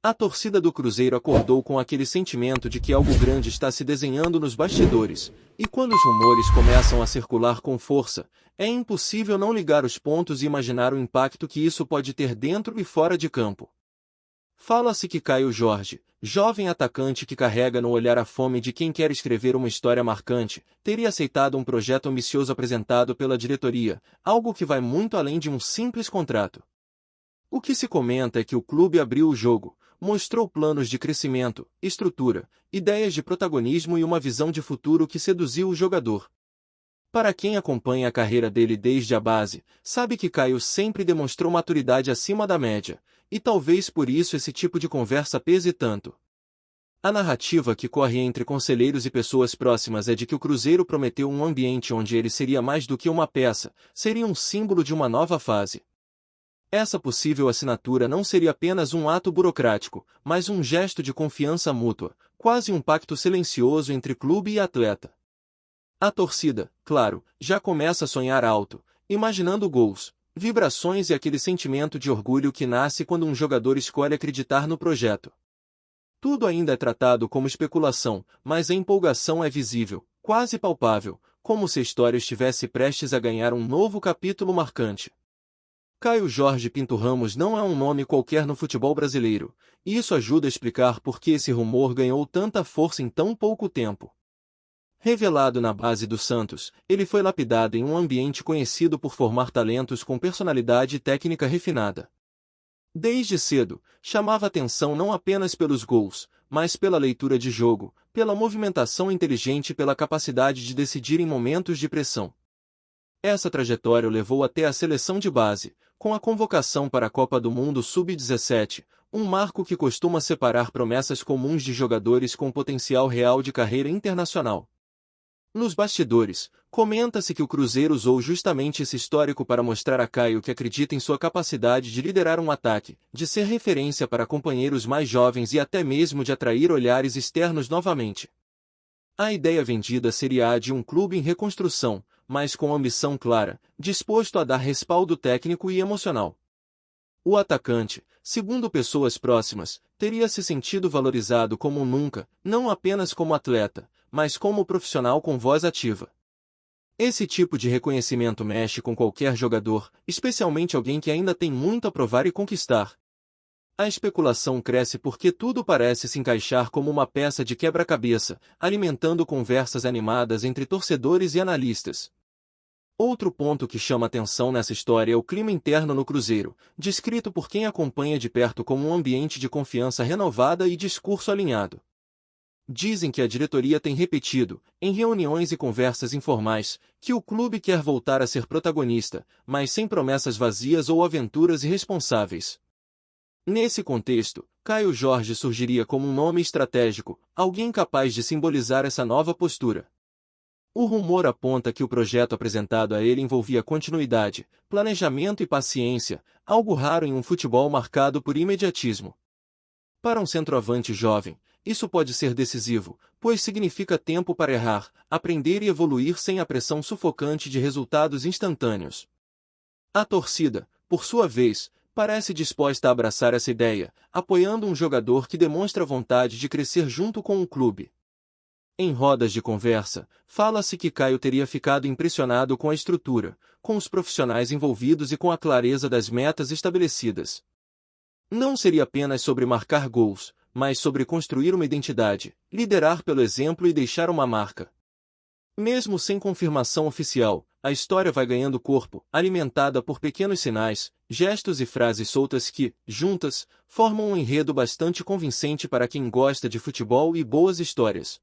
A torcida do Cruzeiro acordou com aquele sentimento de que algo grande está se desenhando nos bastidores, e quando os rumores começam a circular com força, é impossível não ligar os pontos e imaginar o impacto que isso pode ter dentro e fora de campo. Fala-se que Caio Jorge, jovem atacante que carrega no olhar a fome de quem quer escrever uma história marcante, teria aceitado um projeto ambicioso apresentado pela diretoria, algo que vai muito além de um simples contrato. O que se comenta é que o clube abriu o jogo, mostrou planos de crescimento, estrutura, ideias de protagonismo e uma visão de futuro que seduziu o jogador. Para quem acompanha a carreira dele desde a base, sabe que Caio sempre demonstrou maturidade acima da média, e talvez por isso esse tipo de conversa pese tanto. A narrativa que corre entre conselheiros e pessoas próximas é de que o Cruzeiro prometeu um ambiente onde ele seria mais do que uma peça, seria um símbolo de uma nova fase. Essa possível assinatura não seria apenas um ato burocrático, mas um gesto de confiança mútua, quase um pacto silencioso entre clube e atleta. A torcida, claro, já começa a sonhar alto, imaginando gols, vibrações e aquele sentimento de orgulho que nasce quando um jogador escolhe acreditar no projeto. Tudo ainda é tratado como especulação, mas a empolgação é visível, quase palpável, como se a história estivesse prestes a ganhar um novo capítulo marcante. Caio Jorge Pinto Ramos não é um nome qualquer no futebol brasileiro, e isso ajuda a explicar por que esse rumor ganhou tanta força em tão pouco tempo. Revelado na base do Santos, ele foi lapidado em um ambiente conhecido por formar talentos com personalidade e técnica refinada. Desde cedo, chamava atenção não apenas pelos gols, mas pela leitura de jogo, pela movimentação inteligente e pela capacidade de decidir em momentos de pressão. Essa trajetória o levou até a seleção de base, com a convocação para a Copa do Mundo Sub-17, um marco que costuma separar promessas comuns de jogadores com potencial real de carreira internacional. Nos bastidores, comenta-se que o Cruzeiro usou justamente esse histórico para mostrar a Caio que acredita em sua capacidade de liderar um ataque, de ser referência para companheiros mais jovens e até mesmo de atrair olhares externos novamente. A ideia vendida seria a de um clube em reconstrução, mas com ambição clara, disposto a dar respaldo técnico e emocional. O atacante, segundo pessoas próximas, teria se sentido valorizado como nunca, não apenas como atleta, mas como profissional com voz ativa. Esse tipo de reconhecimento mexe com qualquer jogador, especialmente alguém que ainda tem muito a provar e conquistar. A especulação cresce porque tudo parece se encaixar como uma peça de quebra-cabeça, alimentando conversas animadas entre torcedores e analistas. Outro ponto que chama atenção nessa história é o clima interno no Cruzeiro, descrito por quem acompanha de perto como um ambiente de confiança renovada e discurso alinhado. Dizem que a diretoria tem repetido, em reuniões e conversas informais, que o clube quer voltar a ser protagonista, mas sem promessas vazias ou aventuras irresponsáveis. Nesse contexto, Caio Jorge surgiria como um nome estratégico, alguém capaz de simbolizar essa nova postura. O rumor aponta que o projeto apresentado a ele envolvia continuidade, planejamento e paciência, algo raro em um futebol marcado por imediatismo. Para um centroavante jovem, isso pode ser decisivo, pois significa tempo para errar, aprender e evoluir sem a pressão sufocante de resultados instantâneos. A torcida, por sua vez, parece disposta a abraçar essa ideia, apoiando um jogador que demonstra vontade de crescer junto com o clube. Em rodas de conversa, fala-se que Caio teria ficado impressionado com a estrutura, com os profissionais envolvidos e com a clareza das metas estabelecidas. Não seria apenas sobre marcar gols, mas sobre construir uma identidade, liderar pelo exemplo e deixar uma marca. Mesmo sem confirmação oficial, a história vai ganhando corpo, alimentada por pequenos sinais, gestos e frases soltas que, juntas, formam um enredo bastante convincente para quem gosta de futebol e boas histórias.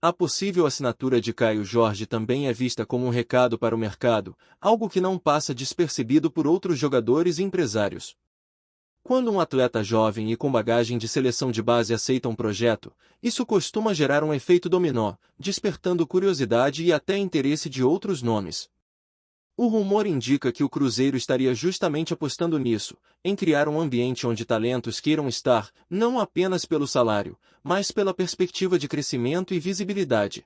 A possível assinatura de Caio Jorge também é vista como um recado para o mercado, algo que não passa despercebido por outros jogadores e empresários. Quando um atleta jovem e com bagagem de seleção de base aceita um projeto, isso costuma gerar um efeito dominó, despertando curiosidade e até interesse de outros nomes. O rumor indica que o Cruzeiro estaria justamente apostando nisso, em criar um ambiente onde talentos queiram estar, não apenas pelo salário, mas pela perspectiva de crescimento e visibilidade.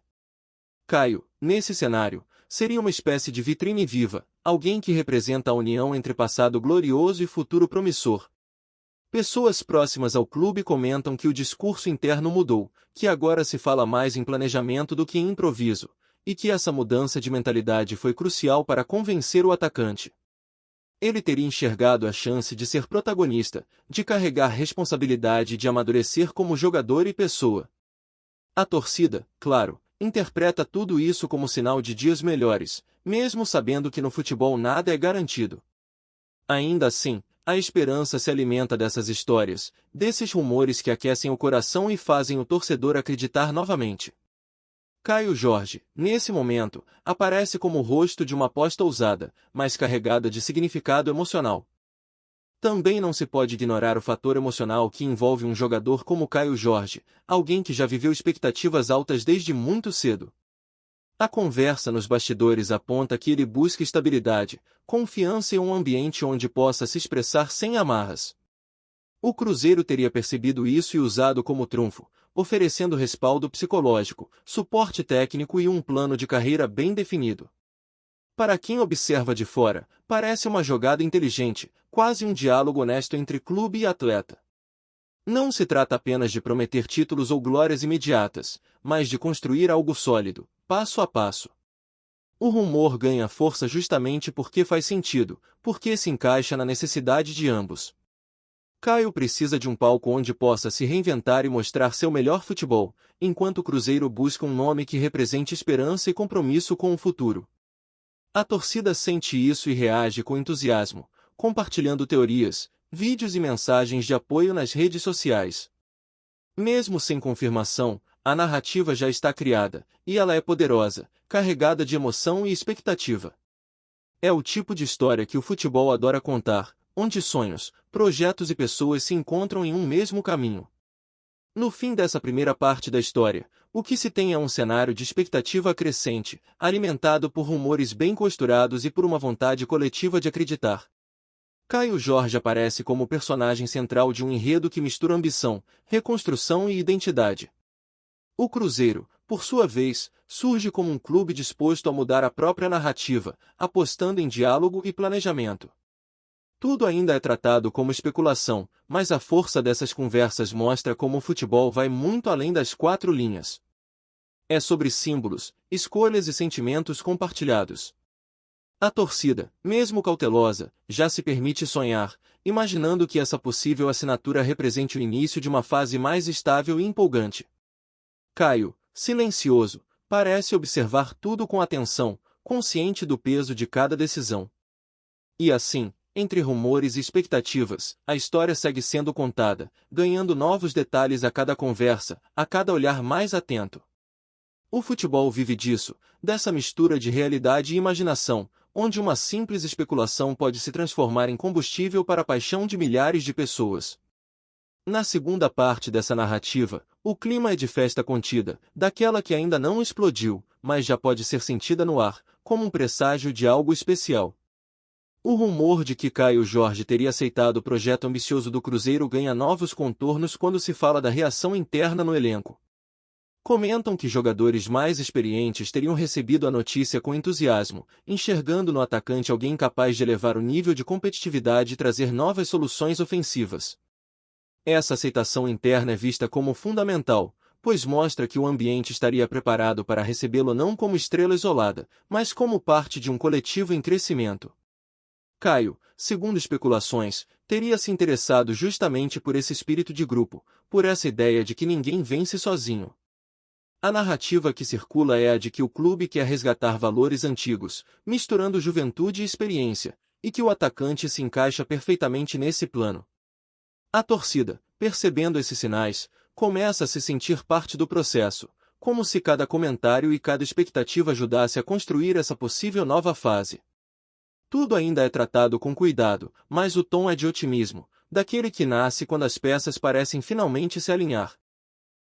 Caio, nesse cenário, seria uma espécie de vitrine viva, alguém que representa a união entre passado glorioso e futuro promissor. Pessoas próximas ao clube comentam que o discurso interno mudou, que agora se fala mais em planejamento do que em improviso, e que essa mudança de mentalidade foi crucial para convencer o atacante. Ele teria enxergado a chance de ser protagonista, de carregar responsabilidade e de amadurecer como jogador e pessoa. A torcida, claro, interpreta tudo isso como sinal de dias melhores, mesmo sabendo que no futebol nada é garantido. Ainda assim, a esperança se alimenta dessas histórias, desses rumores que aquecem o coração e fazem o torcedor acreditar novamente. Caio Jorge, nesse momento, aparece como o rosto de uma aposta ousada, mas carregada de significado emocional. Também não se pode ignorar o fator emocional que envolve um jogador como Caio Jorge, alguém que já viveu expectativas altas desde muito cedo. A conversa nos bastidores aponta que ele busca estabilidade, confiança e um ambiente onde possa se expressar sem amarras. O Cruzeiro teria percebido isso e usado como trunfo, oferecendo respaldo psicológico, suporte técnico e um plano de carreira bem definido. Para quem observa de fora, parece uma jogada inteligente, quase um diálogo honesto entre clube e atleta. Não se trata apenas de prometer títulos ou glórias imediatas, mas de construir algo sólido, passo a passo. O rumor ganha força justamente porque faz sentido, porque se encaixa na necessidade de ambos. Caio precisa de um palco onde possa se reinventar e mostrar seu melhor futebol, enquanto o Cruzeiro busca um nome que represente esperança e compromisso com o futuro. A torcida sente isso e reage com entusiasmo, compartilhando teorias, vídeos e mensagens de apoio nas redes sociais. Mesmo sem confirmação, a narrativa já está criada, e ela é poderosa, carregada de emoção e expectativa. É o tipo de história que o futebol adora contar, onde sonhos, projetos e pessoas se encontram em um mesmo caminho. No fim dessa primeira parte da história, o que se tem é um cenário de expectativa crescente, alimentado por rumores bem costurados e por uma vontade coletiva de acreditar. Caio Jorge aparece como personagem central de um enredo que mistura ambição, reconstrução e identidade. O Cruzeiro, por sua vez, surge como um clube disposto a mudar a própria narrativa, apostando em diálogo e planejamento. Tudo ainda é tratado como especulação, mas a força dessas conversas mostra como o futebol vai muito além das quatro linhas. É sobre símbolos, escolhas e sentimentos compartilhados. A torcida, mesmo cautelosa, já se permite sonhar, imaginando que essa possível assinatura represente o início de uma fase mais estável e empolgante. Caio, silencioso, parece observar tudo com atenção, consciente do peso de cada decisão. E assim, entre rumores e expectativas, a história segue sendo contada, ganhando novos detalhes a cada conversa, a cada olhar mais atento. O futebol vive disso, dessa mistura de realidade e imaginação, onde uma simples especulação pode se transformar em combustível para a paixão de milhares de pessoas. Na segunda parte dessa narrativa, o clima é de festa contida, daquela que ainda não explodiu, mas já pode ser sentida no ar, como um presságio de algo especial. O rumor de que Caio Jorge teria aceitado o projeto ambicioso do Cruzeiro ganha novos contornos quando se fala da reação interna no elenco. Comentam que jogadores mais experientes teriam recebido a notícia com entusiasmo, enxergando no atacante alguém capaz de elevar o nível de competitividade e trazer novas soluções ofensivas. Essa aceitação interna é vista como fundamental, pois mostra que o ambiente estaria preparado para recebê-lo não como estrela isolada, mas como parte de um coletivo em crescimento. Caio, segundo especulações, teria se interessado justamente por esse espírito de grupo, por essa ideia de que ninguém vence sozinho. A narrativa que circula é a de que o clube quer resgatar valores antigos, misturando juventude e experiência, e que o atacante se encaixa perfeitamente nesse plano. A torcida, percebendo esses sinais, começa a se sentir parte do processo, como se cada comentário e cada expectativa ajudasse a construir essa possível nova fase. Tudo ainda é tratado com cuidado, mas o tom é de otimismo, daquele que nasce quando as peças parecem finalmente se alinhar.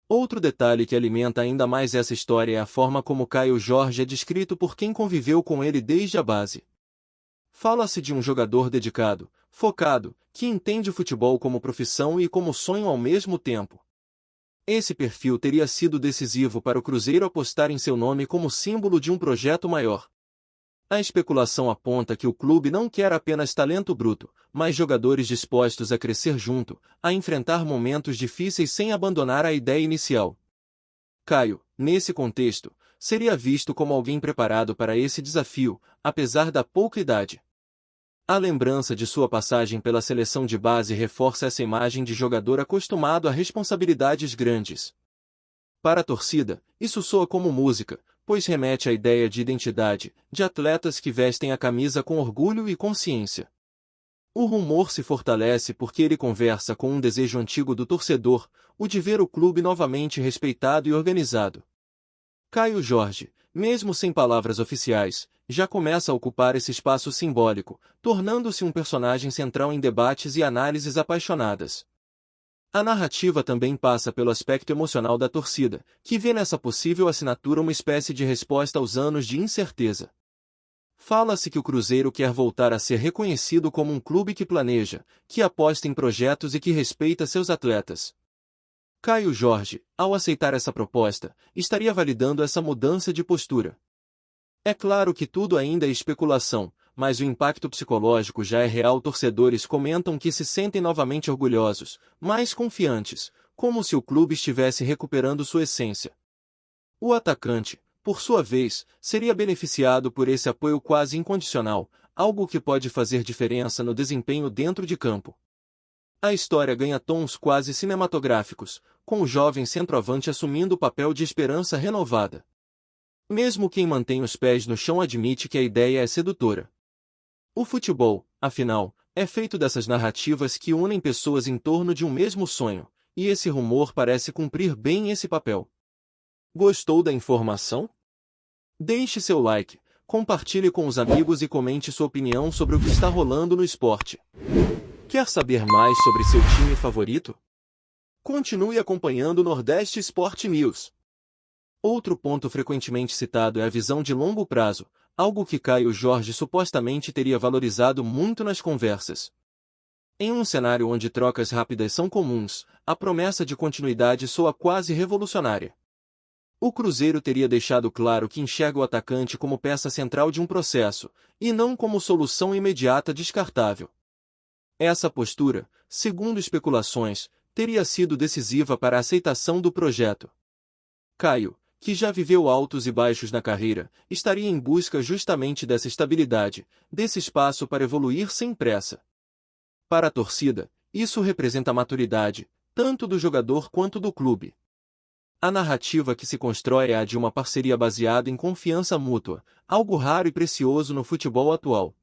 Outro detalhe que alimenta ainda mais essa história é a forma como Caio Jorge é descrito por quem conviveu com ele desde a base. Fala-se de um jogador dedicado, focado, que entende o futebol como profissão e como sonho ao mesmo tempo. Esse perfil teria sido decisivo para o Cruzeiro apostar em seu nome como símbolo de um projeto maior. A especulação aponta que o clube não quer apenas talento bruto, mas jogadores dispostos a crescer junto, a enfrentar momentos difíceis sem abandonar a ideia inicial. Caio, nesse contexto, seria visto como alguém preparado para esse desafio, apesar da pouca idade. A lembrança de sua passagem pela seleção de base reforça essa imagem de jogador acostumado a responsabilidades grandes. Para a torcida, isso soa como música, pois remete à ideia de identidade, de atletas que vestem a camisa com orgulho e consciência. O rumor se fortalece porque ele conversa com um desejo antigo do torcedor, o de ver o clube novamente respeitado e organizado. Caio Jorge, mesmo sem palavras oficiais, já começa a ocupar esse espaço simbólico, tornando-se um personagem central em debates e análises apaixonadas. A narrativa também passa pelo aspecto emocional da torcida, que vê nessa possível assinatura uma espécie de resposta aos anos de incerteza. Fala-se que o Cruzeiro quer voltar a ser reconhecido como um clube que planeja, que aposta em projetos e que respeita seus atletas. Caio Jorge, ao aceitar essa proposta, estaria validando essa mudança de postura. É claro que tudo ainda é especulação, mas o impacto psicológico já é real. Torcedores comentam que se sentem novamente orgulhosos, mais confiantes, como se o clube estivesse recuperando sua essência. O atacante, por sua vez, seria beneficiado por esse apoio quase incondicional, algo que pode fazer diferença no desempenho dentro de campo. A história ganha tons quase cinematográficos, com o jovem centroavante assumindo o papel de esperança renovada. Mesmo quem mantém os pés no chão admite que a ideia é sedutora. O futebol, afinal, é feito dessas narrativas que unem pessoas em torno de um mesmo sonho, e esse rumor parece cumprir bem esse papel. Gostou da informação? Deixe seu like, compartilhe com os amigos e comente sua opinião sobre o que está rolando no esporte. Quer saber mais sobre seu time favorito? Continue acompanhando o Nordeste Sport News. Outro ponto frequentemente citado é a visão de longo prazo, algo que Caio Jorge supostamente teria valorizado muito nas conversas. Em um cenário onde trocas rápidas são comuns, a promessa de continuidade soa quase revolucionária. O Cruzeiro teria deixado claro que enxerga o atacante como peça central de um processo, e não como solução imediata descartável. Essa postura, segundo especulações, teria sido decisiva para a aceitação do projeto. Caio, que já viveu altos e baixos na carreira, estaria em busca justamente dessa estabilidade, desse espaço para evoluir sem pressa. Para a torcida, isso representa a maturidade, tanto do jogador quanto do clube. A narrativa que se constrói é a de uma parceria baseada em confiança mútua, algo raro e precioso no futebol atual.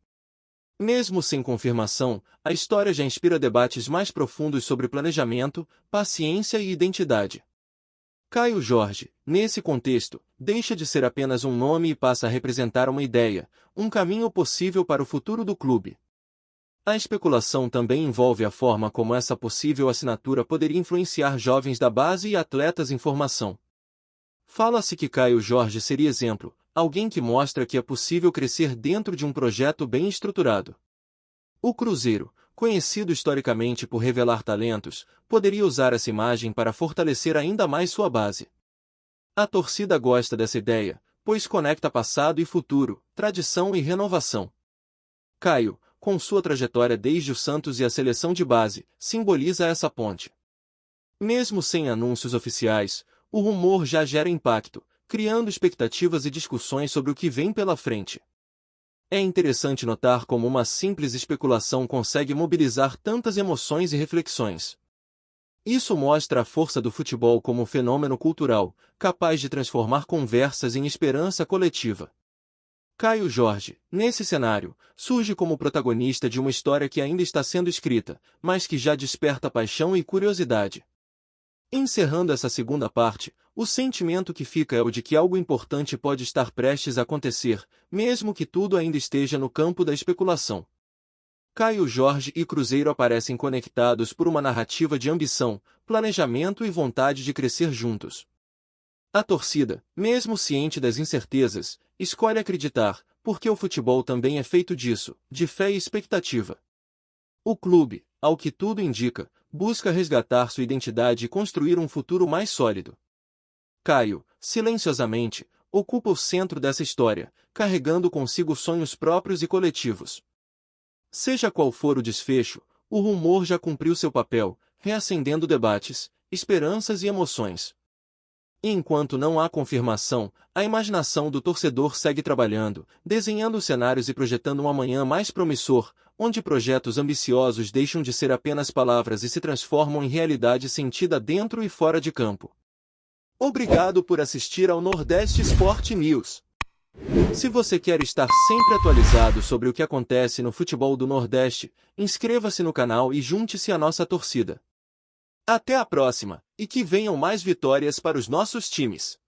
Mesmo sem confirmação, a história já inspira debates mais profundos sobre planejamento, paciência e identidade. Caio Jorge, nesse contexto, deixa de ser apenas um nome e passa a representar uma ideia, um caminho possível para o futuro do clube. A especulação também envolve a forma como essa possível assinatura poderia influenciar jovens da base e atletas em formação. Fala-se que Caio Jorge seria exemplo, alguém que mostra que é possível crescer dentro de um projeto bem estruturado. O Cruzeiro, conhecido historicamente por revelar talentos, poderia usar essa imagem para fortalecer ainda mais sua base. A torcida gosta dessa ideia, pois conecta passado e futuro, tradição e renovação. Caio, com sua trajetória desde o Santos e a seleção de base, simboliza essa ponte. Mesmo sem anúncios oficiais, o rumor já gera impacto, criando expectativas e discussões sobre o que vem pela frente. É interessante notar como uma simples especulação consegue mobilizar tantas emoções e reflexões. Isso mostra a força do futebol como um fenômeno cultural, capaz de transformar conversas em esperança coletiva. Caio Jorge, nesse cenário, surge como protagonista de uma história que ainda está sendo escrita, mas que já desperta paixão e curiosidade. Encerrando essa segunda parte, o sentimento que fica é o de que algo importante pode estar prestes a acontecer, mesmo que tudo ainda esteja no campo da especulação. Caio Jorge e Cruzeiro aparecem conectados por uma narrativa de ambição, planejamento e vontade de crescer juntos. A torcida, mesmo ciente das incertezas, escolhe acreditar, porque o futebol também é feito disso, de fé e expectativa. O clube, ao que tudo indica, busca resgatar sua identidade e construir um futuro mais sólido. Caio, silenciosamente, ocupa o centro dessa história, carregando consigo sonhos próprios e coletivos. Seja qual for o desfecho, o rumor já cumpriu seu papel, reacendendo debates, esperanças e emoções. E enquanto não há confirmação, a imaginação do torcedor segue trabalhando, desenhando cenários e projetando um amanhã mais promissor, onde projetos ambiciosos deixam de ser apenas palavras e se transformam em realidade sentida dentro e fora de campo. Obrigado por assistir ao Nordeste Sport News. Se você quer estar sempre atualizado sobre o que acontece no futebol do Nordeste, inscreva-se no canal e junte-se à nossa torcida. Até a próxima, e que venham mais vitórias para os nossos times!